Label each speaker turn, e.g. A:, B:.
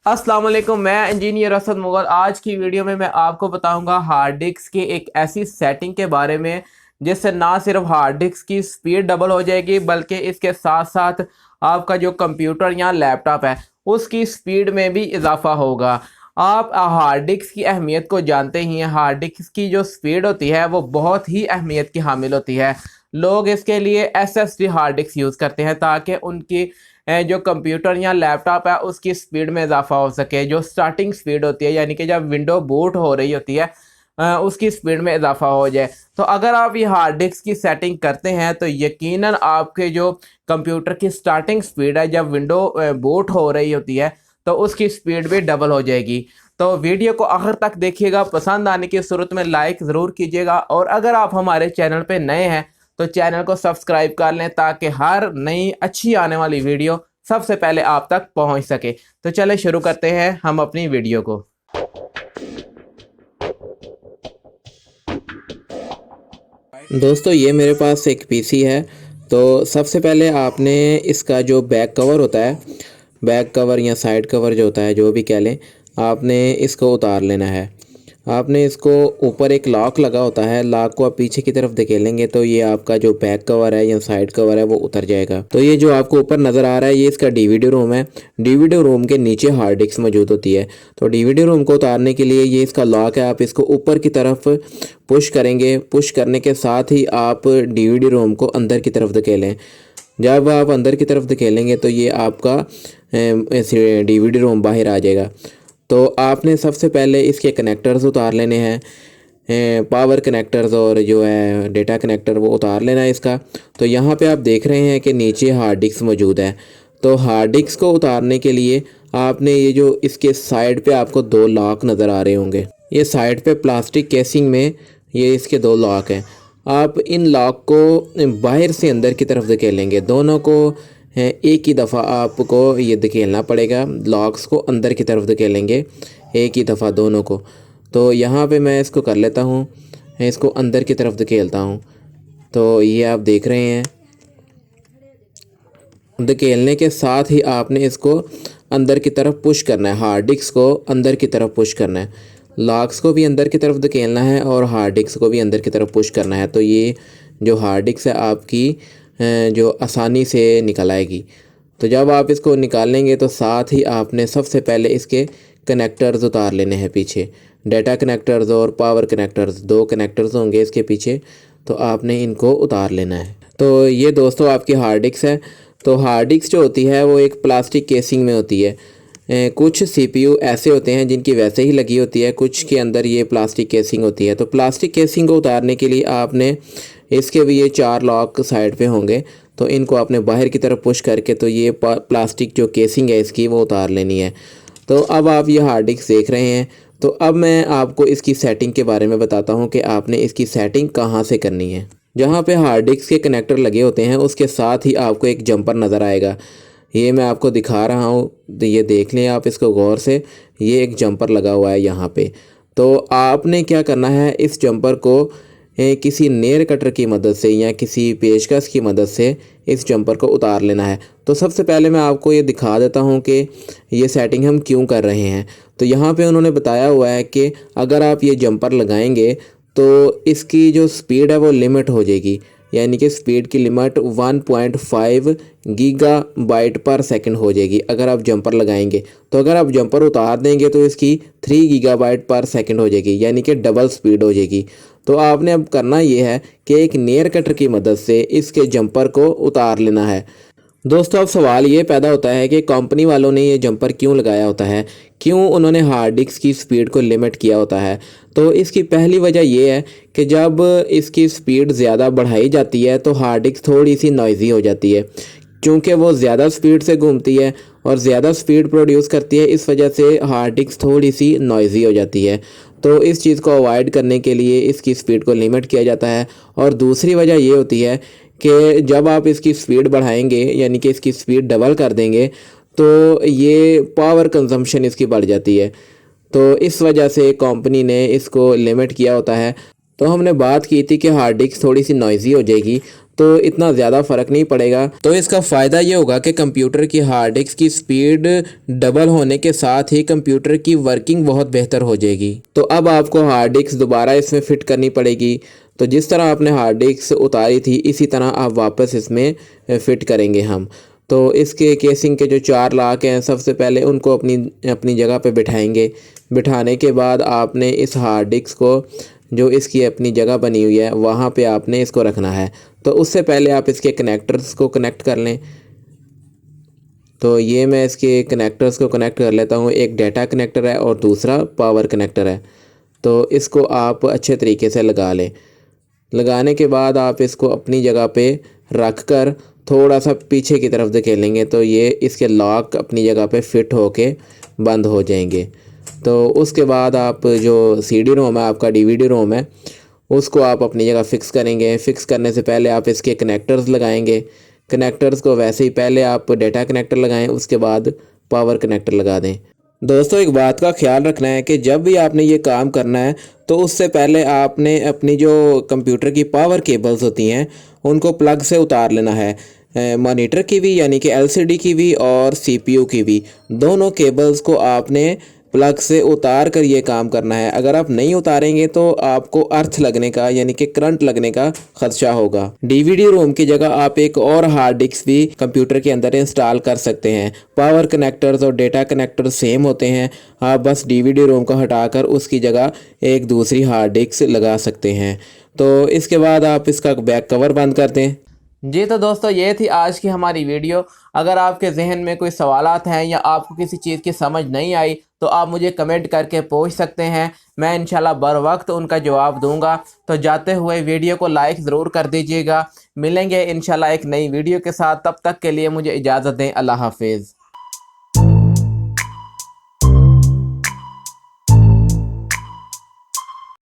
A: अस्सलाम वालेकुम, मैं इंजीनियर असद मुगल। आज की वीडियो में मैं आपको बताऊंगा हार्ड डिस्क की एक ऐसी सेटिंग के बारे में जिससे ना सिर्फ हार्ड डिस्क की स्पीड डबल हो जाएगी बल्कि इसके साथ साथ आपका जो कंप्यूटर या लैपटॉप है उसकी स्पीड में भी इजाफा होगा। आप हार्ड डिस्क की अहमियत को जानते ही हैं। हार्ड डिस्क की जो स्पीड होती है वो बहुत ही अहमियत की हामिल होती है। लोग इसके लिए एसएसडी हार्ड डिस्क यूज़ करते हैं ताकि उनकी जो कंप्यूटर या लैपटॉप है उसकी स्पीड में इजाफा हो सके। जो स्टार्टिंग स्पीड होती है यानी कि जब विंडो बूट हो रही होती है उसकी स्पीड में इजाफा हो जाए। तो अगर आप ये हार्ड डिस्क की सेटिंग करते हैं तो यकीनन आपके जो कंप्यूटर की स्टार्टिंग स्पीड है जब विंडो बूट हो रही होती है तो उसकी स्पीड भी डबल हो जाएगी। तो वीडियो को आखिर तक देखिएगा। पसंद आने की सूरत में लाइक ज़रूर कीजिएगा और अगर आप हमारे चैनल पे नए हैं तो चैनल को सब्सक्राइब कर लें ताकि हर नई अच्छी आने वाली वीडियो सबसे पहले आप तक पहुंच सके। तो चले शुरू करते हैं हम अपनी वीडियो को।
B: दोस्तों ये मेरे पास एक पीसी है। तो सबसे पहले आपने इसका जो बैक कवर होता है, बैक कवर या साइड कवर जो होता है, जो भी कह लें, आपने इसको उतार लेना है। आपने इसको ऊपर एक लॉक लगा होता है, लॉक को आप पीछे की तरफ धकेलेंगे तो ये आपका जो बैक कवर है या साइड कवर है वो उतर जाएगा। तो ये जो आपको ऊपर नज़र आ रहा है ये इसका डीवीडी रोम है। डीवीडी रोम के नीचे हार्ड डिस्क मौजूद होती है। तो डीवीडी रोम को उतारने के लिए ये इसका लॉक है, आप इसको ऊपर की तरफ पुश करेंगे। पुश करने के साथ ही आप डीवीडी रोम को अंदर की तरफ धकेलें। जब आप अंदर की तरफ धकेलेंगे तो ये आपका डीवीडी रोम बाहर आ जाएगा। तो आपने सबसे पहले इसके कनेक्टर्स उतार लेने हैं, पावर कनेक्टर्स और जो है डेटा कनेक्टर वो उतार लेना है इसका। तो यहाँ पे आप देख रहे हैं कि नीचे हार्ड डिस्क मौजूद है। तो हार्ड डिस्क को उतारने के लिए आपने ये जो इसके साइड पे आपको दो लॉक नज़र आ रहे होंगे, ये साइड पे प्लास्टिक केसिंग में ये इसके दो लॉक हैं। आप इन लॉक को बाहर से अंदर की तरफ धकेलेंगे, दोनों को एक ही दफ़ा आपको ये धकेलना पड़ेगा। लॉक्स को अंदर की तरफ धकेलेंगे एक ही दफ़ा दोनों को। तो यहाँ पे मैं इसको कर लेता हूँ, इसको अंदर की तरफ धकेलता हूँ। तो ये आप देख रहे हैं, धकेलने के साथ ही आपने इसको अंदर की तरफ पुश करना है, हार्ड डिस्क को अंदर की तरफ पुश करना है। लॉक्स को भी अंदर की तरफ धकेलना है और हार्ड डिस्क को भी अंदर की तरफ पुश करना है। तो ये जो हार्ड डिस्क है आपकी जो आसानी से निकल आएगी। तो जब आप इसको निकालेंगे तो साथ ही आपने सबसे पहले इसके कनेक्टर्स उतार लेने हैं पीछे। डेटा कनेक्टर्स और पावर कनेक्टर्स, दो कनेक्टर्स होंगे इसके पीछे, तो आपने इनको उतार लेना है। तो ये दोस्तों आपकी हार्ड डिस्क है। तो हार्ड डिस्क जो होती है वो एक प्लास्टिक केसिंग में होती है। कुछ सीपीयू ऐसे होते हैं जिनकी वैसे ही लगी होती है, कुछ के अंदर ये प्लास्टिक केसिंग होती है। तो प्लास्टिक केसिंग को उतारने के लिए आपने इसके भी ये चार लॉक साइड पे होंगे, तो इनको आपने बाहर की तरफ पुश करके तो ये प्लास्टिक जो केसिंग है इसकी वो उतार लेनी है। तो अब आप ये हार्ड डिस्क देख रहे हैं। तो अब मैं आपको इसकी सेटिंग के बारे में बताता हूँ कि आपने इसकी सेटिंग कहाँ से करनी है। जहाँ पे हार्ड डिस्क के कनेक्टर लगे होते हैं उसके साथ ही आपको एक जंपर नज़र आएगा, ये मैं आपको दिखा रहा हूँ। तो ये देख लें आप इसको गौर से, ये एक जंपर लगा हुआ है यहाँ पे। तो आपने क्या करना है, इस जंपर को किसी नेल कटर की मदद से या किसी पेचकस की मदद से इस जंपर को उतार लेना है। तो सबसे पहले मैं आपको ये दिखा देता हूँ कि ये सेटिंग हम क्यों कर रहे हैं। तो यहाँ पे उन्होंने बताया हुआ है कि अगर आप ये जंपर लगाएंगे तो इसकी जो स्पीड है वो लिमिट हो जाएगी, यानी कि स्पीड की लिमिट 1.5 गीगाबाइट पर सेकंड हो जाएगी अगर आप जंपर लगाएंगे। तो अगर आप जंपर उतार देंगे तो इसकी 3 गीगाबाइट पर सेकंड हो जाएगी, यानी कि डबल स्पीड हो जाएगी। तो आपने अब करना ये है कि एक नेल कटर की मदद से इसके जंपर को उतार लेना है। दोस्तों अब सवाल ये पैदा होता है कि कंपनी वालों ने ये जंपर क्यों लगाया होता है, क्यों उन्होंने हार्ड डिस्क की स्पीड को लिमिट किया होता है। तो इसकी पहली वजह ये है कि जब इसकी स्पीड ज़्यादा बढ़ाई जाती है तो हार्ड डिस्क थोड़ी सी नॉइज़ी हो जाती है, क्योंकि वो ज़्यादा स्पीड से घूमती है और ज़्यादा स्पीड प्रोड्यूस करती है। इस वजह से हार्ड डिस्क थोड़ी सी नॉइज़ी हो जाती है। तो इस चीज़ को अवॉइड करने के लिए इसकी स्पीड को लिमिट किया जाता है। और दूसरी वजह ये होती है कि जब आप इसकी स्पीड बढ़ाएंगे, यानी कि इसकी स्पीड डबल कर देंगे, तो ये पावर कंजम्पशन इसकी बढ़ जाती है। तो इस वजह से कंपनी ने इसको लिमिट किया होता है। तो हमने बात की थी कि हार्ड डिस्क थोड़ी सी नॉइज़ी हो जाएगी, तो इतना ज़्यादा फ़र्क नहीं पड़ेगा। तो इसका फ़ायदा ये होगा कि कंप्यूटर की हार्ड डिस्क की स्पीड डबल होने के साथ ही कंप्यूटर की वर्किंग बहुत बेहतर हो जाएगी। तो अब आपको हार्ड डिस्क दोबारा इसमें फ़िट करनी पड़ेगी। तो जिस तरह आपने हार्ड डिस्क उतारी थी इसी तरह आप वापस इसमें फ़िट करेंगे हम। तो इसके केसिंग के जो 4 लाक हैं सबसे पहले उनको अपनी जगह पे बिठाएंगे। बिठाने के बाद आपने इस हार्ड डिस्क को जो इसकी अपनी जगह बनी हुई है वहाँ पे आपने इसको रखना है। तो उससे पहले आप इसके कनेक्टर्स को कनेक्ट कर लें। तो ये मैं इसके कनेक्टर्स को कनेक्ट कर लेता हूँ। एक डाटा कनेक्टर है और दूसरा पावर कनेक्टर है। तो इसको आप अच्छे तरीके से लगा लें। लगाने के बाद आप इसको अपनी जगह पे रख कर थोड़ा सा पीछे की तरफ धकेलेंगे तो ये इसके लॉक अपनी जगह पे फिट होके बंद हो जाएंगे। तो उसके बाद आप जो CD रोम है आपका DVD रोम है उसको आप अपनी जगह फ़िक्स करेंगे। फ़िक्स करने से पहले आप इसके कनेक्टर्स लगाएंगे। कनेक्टर्स को वैसे ही पहले आप डाटा कनेक्टर लगाएं उसके बाद पावर कनेक्टर लगा दें। दोस्तों एक बात का ख्याल रखना है कि जब भी आपने ये काम करना है तो उससे पहले आपने अपनी जो कंप्यूटर की पावर केबल्स होती हैं उनको प्लग से उतार लेना है। मॉनिटर की भी यानी कि LCD की भी और CPU की भी दोनों केबल्स को आपने प्लग से उतार कर ये काम करना है। अगर आप नहीं उतारेंगे तो आपको अर्थ लगने का यानी कि करंट लगने का खदशा होगा। DVD रोम की जगह आप एक और हार्ड डिस्क भी कंप्यूटर के अंदर इंस्टॉल कर सकते हैं। पावर कनेक्टर्स और डेटा कनेक्टर सेम होते हैं। आप बस DVD रोम को हटाकर उसकी जगह एक दूसरी हार्ड डिस्क लगा सकते हैं। तो इसके बाद आप इसका बैक कवर बंद कर दें।
A: जी तो दोस्तों ये थी आज की हमारी वीडियो। अगर आपके जहन में कोई सवालात हैं या आपको किसी चीज़ की समझ नहीं आई तो आप मुझे कमेंट करके पूछ सकते हैं। मैं इंशाल्लाह बर वक्त उनका जवाब दूंगा। तो जाते हुए वीडियो को लाइक ज़रूर कर दीजिएगा। मिलेंगे इंशाल्लाह एक नई वीडियो के साथ। तब तक के लिए मुझे इजाज़त दें। अल्लाह हाफिज़।